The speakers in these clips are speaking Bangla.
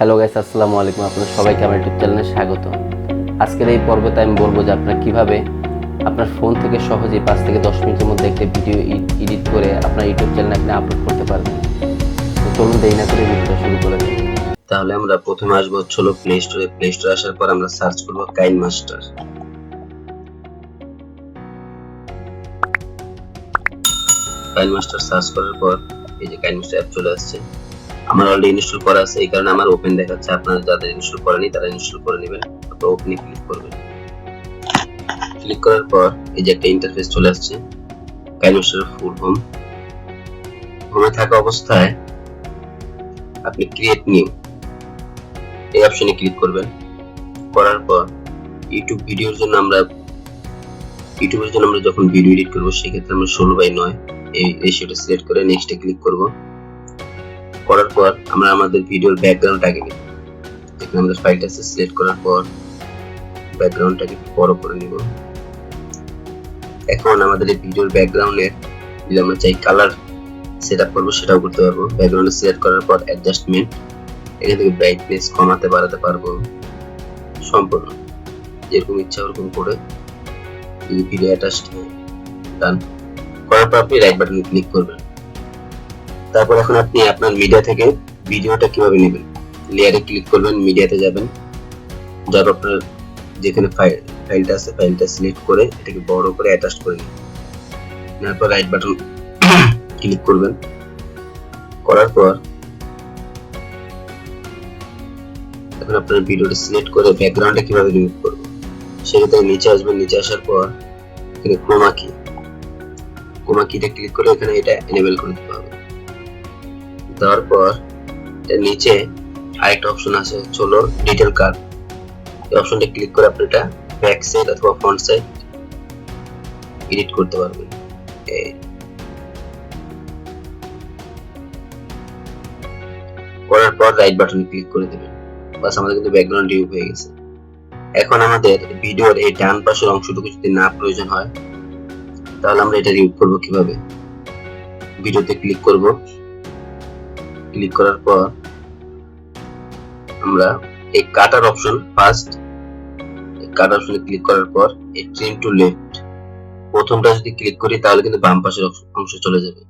হ্যালো গাইস, আসসালামু আলাইকুম। আপনাদের সবাইকে আমার ইউটিউব চ্যানেলে স্বাগত। আজকের এই পর্বতে আমি বলবো যে আপনারা কিভাবে আপনার ফোন থেকে সহজেই 5 থেকে 10 মিনিটের মধ্যে একটা ভিডিও এডিট করে আপনার ইউটিউব চ্যানেলে আপনি আপলোড করতে পারবেন। তো চলুন দেরি না করে ভিডিওটা শুরু করে দিই। তাহলে আমরা প্রথমে আসবো হলো প্লে স্টোরে আসার পর আমরা সার্চ করব কাইনমাস্টার। সার্চ করার পর এই যে কাইনমাস্টার অ্যাপ চলে আসছে। আমার অলরেডি ইনস্টল করা আছে, এই কারণে আমার ওপেন দেখাচ্ছে। আপনারা যাদের ইনস্টল করেনি তারা ইনস্টল করে নেবেন। তারপর ওপেনে ক্লিক করবেন। ক্লিক করার পর এই যে একটা ইন্টারফেস চলে আসছে, কাইনমাস্টারের ফুল হোমে থাকা অবস্থায় আপনি ক্রিয়েট নিউ এই অপশনে ক্লিক করবেন। করার পর ইউটিউবের জন্য আমরা যখন ভিডিও এডিট করব সেক্ষেত্রে আমরা 16:9 এই রেশিওটা সিলেক্ট করে নেক্সটে ক্লিক করব। করার পর আমরা আমাদের ভিডিওর ব্যাকগ্রাউন্ডটাকে নিব। এখানে আমাদের ফাইলটা আছে, সিলেক্ট করার পর ব্যাকগ্রাউন্ডটাকে বড় করে নিব। এখন আমাদের এই ভিডিওর ব্যাকগ্রাউন্ডের যদি আমরা চাই কালার সেটআপ করব সেটাও করতে পারবো। ব্যাকগ্রাউন্ড সিলেক্ট করার পর অ্যাডজাস্টমেন্ট, এখান থেকে ব্রাইটনেস কমাতে বাড়াতে পারবো সম্পূর্ণ যেরকম ইচ্ছা ওরকম করে। ভিডিও অ্যাটাচড ডান করার পর আপনি রাইট বাটনে ক্লিক করবেন। তারপর এখন আপনি আপনার মিডিয়া থেকে ভিডিওটা কিভাবে নেবেন, লেয়ারে ক্লিক করবেন, মিডিয়াতে যাবেন, যার আপনার যেখানে ফাইলটা আছে ফাইলটা সিলেক্ট করে এটাকে বড় করে অ্যাটাচ করে নিন। তারপর রাইট বাটন ক্লিক করবেন। করার পর এখন আপনার ভিডিওটা সিলেক্ট করে ব্যাকগ্রাউন্ডটা কিভাবে রিমুভ করবেন সেক্ষেত্রে নিচে আসবেন। নিচে আসার পর এখানে ক্রোমা কিটা ক্লিক করে এখানে এটা এনেবল করে দিতে হবে। দেওয়ার পর এর নিচে আরেকটা অপশন আছে হলো ডিটেল কাট, এই অপশনটা ক্লিক করে আপনি এটা ব্যাক সাইড অথবা ফ্রন্ট সাইড এডিট করতে পারবেন। করার পর রাইট বাটনে ক্লিক করে দেবেন। বাস আমাদের কিন্তু ব্যাকগ্রাউন্ড রিমুভ হয়ে গেছে। এখন আমাদের ভিডিওর এই ডান পাশের অংশটুকু যদি না প্রয়োজন হয় তাহলে আমরা এটা রিমুভ করব কিভাবে। ভিডিওতে ক্লিক করব, ক্লিক করার পর আমরা এই কাটার অপশন কাট অপশনে ক্লিক করার পর এই ট্রিম টু লেফট প্রথমটা যদি ক্লিক করি তাহলে কিন্তু বাম পাশের অংশ চলে যাবে।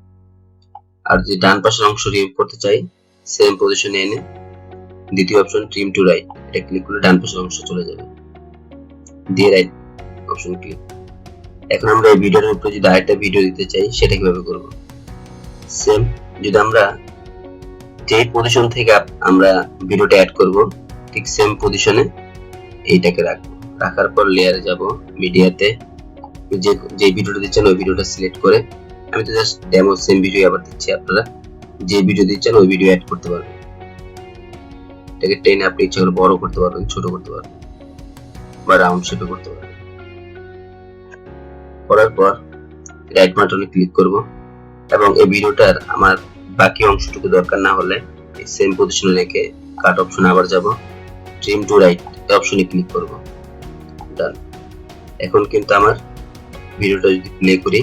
আর যদি ডান পাশের অংশ রিমুভ করতে চাই সেম পজিশনে এনে দ্বিতীয় অপশন ট্রিম টু রাইট এটা ক্লিক করলে ডান পাশের অংশ চলে যাবে। দিয়ে রাইট অপশন ক্লিক। এখন আমরা এই ভিডিওর উপরে যদি আরেকটা ভিডিও দিতে চাই সেটা কিভাবে করব, সেম যদি আমরা যে পজিশন থেকে আমরা ভিডিওটা অ্যাড করব ঠিক সেম পজিশনে এইটাকে রাখবো। রাখার পর লেয়ারে যাব, মিডিয়াতে যে ভিডিওটা দিচ্ছেন ওই ভিডিওটা সিলেক্ট করে, আমি তো জাস্ট ডেমো সেম ভিডিও আবার দিচ্ছি, আপনারা যে ভিডিও দিচ্ছেন ওই ভিডিও অ্যাড করতে পারবেন। এটাকে টেনে আপনি ইচ্ছা করে বড় করতে পারবেন, ছোট করতে পারবেন বা রাউন্ড শেপে করতে পারবেন। করার পর রাইট বাটনে ক্লিক করব এবং এই ভিডিওটার আমার বাকি অংশটুকু দরকার না হলে এই সেম পজিশনে রেখে কাট অপশনে আবার যাব, ট্রিম টু রাইট এই অপশনে ক্লিক করব। ডান। এখন কিন্তু আমার ভিডিওটা যদি প্লে করি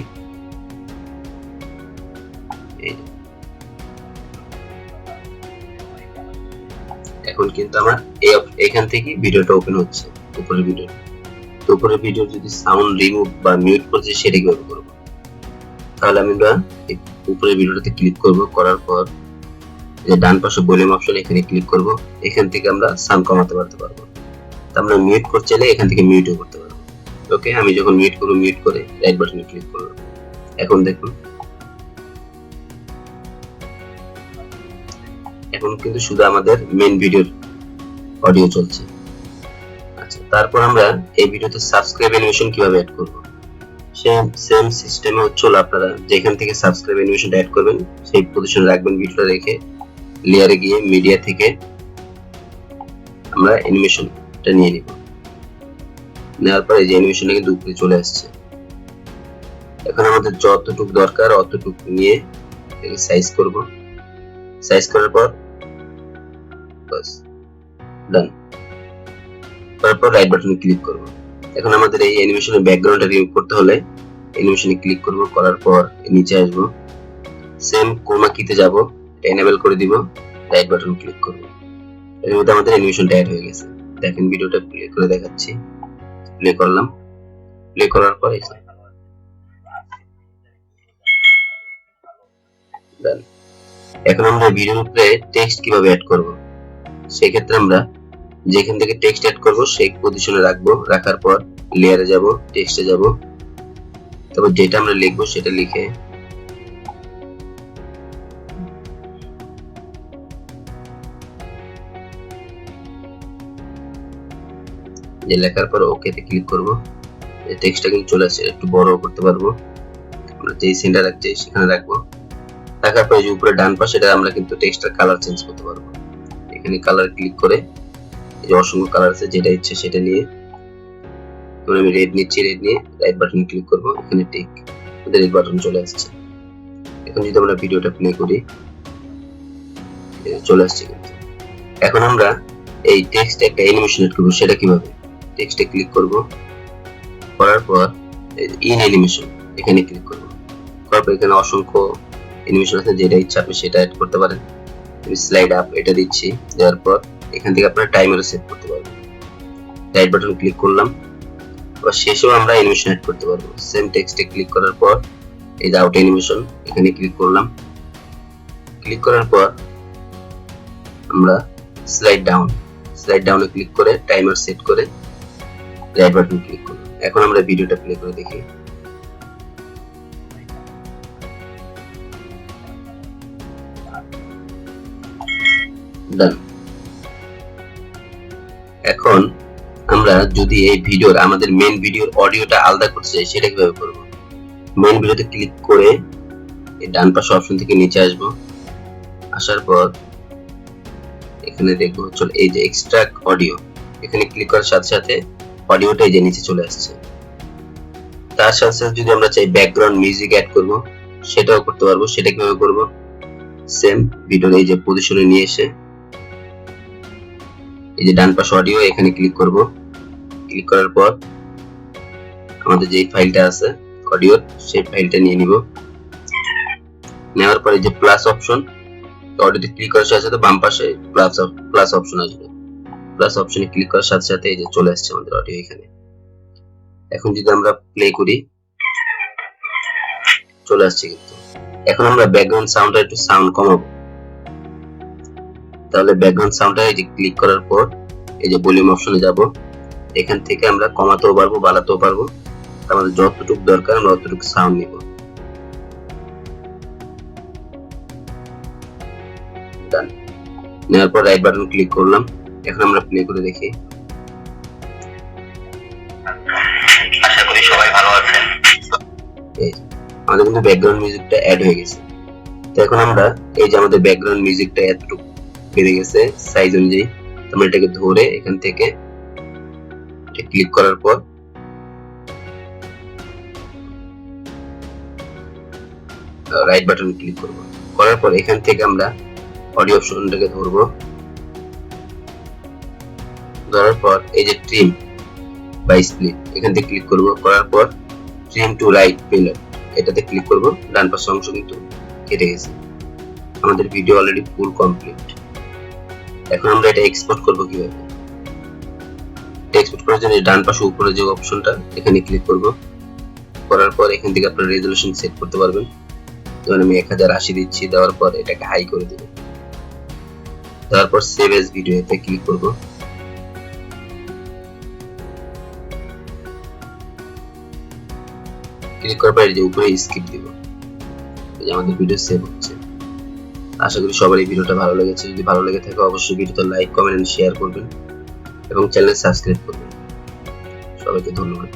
এখন কিন্তু আমার এখান থেকে ভিডিওটা ওপেন হচ্ছে উপরের ভিডিও। তো উপরের ভিডিও যদি সাউন্ড রিমুভ বা মিউট করতে সেটা কিভাবে করব, তাহলে আমরা উপরের ভিডিওটাতে ক্লিক করব। করার পর যে ডান পাশে ভলিউম অপশন এখানে ক্লিক করব। এখান থেকে আমরা সাউন্ড কমাতে পারবো। আমরা মিউট করতে চাইলে এখান থেকে মিউটও করতে পারবো। ওকে, আমি যখন মিউট করব মিউট করে রাইট বাটনে ক্লিক করব। এখন দেখুন এখন কিন্তু শুধু আমাদের মেইন ভিডিওর অডিও চলছে। আচ্ছা, তারপর আমরা এই ভিডিওতে সাবস্ক্রাইব অ্যানিমেশন কিভাবে অ্যাড করব, সেম সিস্টেমে হলো আপনারা যেখান থেকে সাবস্ক্রাইব অ্যানিমেশনটা অ্যাড করবেন সেই পজিশনে রাখবেন। ভিডিওটা রেখে লেয়ারে গিয়ে মিডিয়া থেকে আমরা অ্যানিমেশনটা নিয়ে নিব। নেওয়ার পরে যে অ্যানিমেশনটা কিন্তু উপরে চলে আসছে। এখন আমাদের যতটুকু দরকার অতটুকু নিয়ে এটাকে সাইজ করব। সাইজ করার পর বাস ডান। তারপর রাইট বাটনে ক্লিক করব। এখন আমাদের এই অ্যানিমেশনের ব্যাকগ্রাউন্ডটা রিমুভ করতে হলে অ্যানিমেশনে ক্লিক করব। করার পর নিচে আসব, সেম ক্রোমা কিতে যাব, এটা এনেবল করে দিব, রাইট বাটন ক্লিক করব। এর মধ্যে আমাদের অ্যানিমেশনটা অ্যাড হয়ে গেছে। দেখেন ভিডিওটা প্লে করে দেখাচ্ছি। প্লে করলাম, প্লে করার পর done। এখন আমরা ভিডিওর উপরে টেক্সট কিভাবে অ্যাড করব, সেই ক্ষেত্রে আমরা যেখান থেকে টেক্সট অ্যাড করব সেই পজিশনে রাখবো। রাখার পর লেয়ারে যাব, টেক্সটে যাব, তারপর যেটা আমরা লিখবো সেটা লিখে যে লেখার পর ওকে তে ক্লিক করব। এই টেক্সটটা কিন্তু চলে আসছে, একটু বড় করতে পারবো। আমরা যেই সেন্টার রাখছি সেখানে রাখবো। রাখার পর যে উপরে ডান পাশে এটা আমরা কিন্তু টেক্সটের কালার চেঞ্জ করতে পারবো। এখানে কালার ক্লিক করে এই যে অসংখ্য কালার আছে, যেটা ইচ্ছে সেটা নিয়ে আমি রেড নিচ্ছি। রেড নিয়ে রাইট বাটন ক্লিক করব। এখানে টিক, আমাদের রেড বাটন চলে আসছে। এখন যদি আমরা ভিডিওটা প্লে করি, চলে আসছে কিন্তু। এখন আমরা এই টেক্সটে একটা অ্যানিমেশন এড করব। সেটা কিভাবে, টেক্সটে ক্লিক করব, করার পর ইন অ্যানিমেশন এখানে ক্লিক করব। করার পর এখানে অসংখ্য অ্যানিমেশন আছে, যেটা ইচ্ছা আপনি সেটা অ্যাড করতে পারেন। আমি স্লাইড আপ এটা দিচ্ছি, দেওয়ার পর এখান থেকে আপনারা টাইমারও সেট করতে পারবেন। রাইট বাটন ক্লিক করলাম। আবার শেষেও আমরা অ্যানিমেশন অ্যাড করতে পারবো। সেম টেক্সটে ক্লিক করার পর এই যে আউট অ্যানিমেশন এখানে ক্লিক করলাম। ক্লিক করার পর আমরা স্লাইড ডাউনে ক্লিক করে টাইমার সেট করে রাইট বাটন ক্লিক করলাম। এখন আমরা ভিডিওটা প্লে করে দেখি। ডান। এখন আমরা যদি এই ভিডিওর আমাদের মেইন ভিডিওর অডিওটা আলাদা করতে চাই, সেটা কিভাবে করব? মেইন ভিডিওতে ক্লিক করে এই ডান পাশে অপশন থেকে নিচে আসব। আসার পর এখানে দেখবো চল এই যে এক্সট্রাক্ট অডিও, এখানে ক্লিক করার সাথে সাথে অডিওটা এই যে নিচে চলে আসছে। তার সাথে সাথে যদি আমরা চাই ব্যাকগ্রাউন্ড মিউজিক অ্যাড করব, সেটাও করতে পারবো। সেটা কিভাবে করব? সেম ভিডিওর এই যে পজিশনে নিয়ে এসে এই যে ডান পাশে অডিও এখানে ক্লিক করব। ক্লিক করার পর আমাদের যে ফাইলটা আছে অডিওর, সেই ফাইলটা নিয়ে নিব। নেওয়ার পরে যে প্লাস অপশন, অডিওতে ক্লিক করার সাথে সাথে বাম পাশে প্লাস অপশন আসবে। প্লাস অপশনে ক্লিক করার সাথে সাথে এই যে চলে আসছে আমাদের অডিও এখানে। এখন যদি আমরা প্লে করি, চলে আসছে কিন্তু। এখন আমরা ব্যাকগ্রাউন্ড সাউন্ডটা একটু সাউন্ড কমাবো। তাহলে ব্যাকগ্রাউন্ড সাউন্ডটা এই যে ক্লিক করার পর এই যে ভলিউম অপশনে যাব। এখান থেকে আমরা কমাতেও পারবো, বাড়াতেও পারবো। আমাদের যতটুকু দরকার আমরা ততটুকু সাউন্ড নিব। ডান। নেওয়ার পর রাইট বাটন ক্লিক করলাম। এখন আমরা প্লে করে দেখি। আশা করি সবাই ভালো আছেন। এই আমাদের কিন্তু ব্যাকগ্রাউন্ড মিউজিকটা অ্যাড হয়ে গেছে। তো এখন আমরা এই যে আমাদের ব্যাকগ্রাউন্ড মিউজিকটা এতটুকু বেড়ে গেছে সাইজ অনুযায়ী, আমরা এটাকে ধরে এখান থেকে ক্লিক করার পর রাইট বাটন ক্লিক করব। করার পর এখান থেকে আমরা অডিও অপশনটাকে ধরবো। ধরার পর এই যে ট্রিম বাই স্প্লিট এখান থেকে ক্লিক করব। করার পর ট্রিম টু রাইট পেলার এটাতে ক্লিক করব। ডান পাশের অংশ কিন্তু কেটে গেছে। আমাদের ভিডিও অলরেডি ফুল কমপ্লিট। এখন আমরা এটা এক্সপোর্ট করব কিভাবে? এক্সপোর্ট করার জন্য ডান পাশে উপরে যে অপশনটা এখানে ক্লিক করব। করার পর এখান থেকে আপনারা রেজোলিউশন সেট করতে পারবেন। যেমন আমি 1080 দিচ্ছি, দেওয়ার পর এটাকে হাই করে দেব। তারপর সেভ এজ ভিডিও এতে ক্লিক করব। ক্লিক করার পর এই যে উপরে স্কিপ দিব। এই যে আমাদের ভিডিও সেভ হচ্ছে। আশা করি সবার এই ভিডিওটা ভালো লেগেছে। যদি ভালো লেগে থাকে অবশ্যই ভিডিওতে লাইক, কমেন্ট এন্ড শেয়ার করবেন এবং চ্যানেল সাবস্ক্রাইব করবেন। সবাইকে ধন্যবাদ।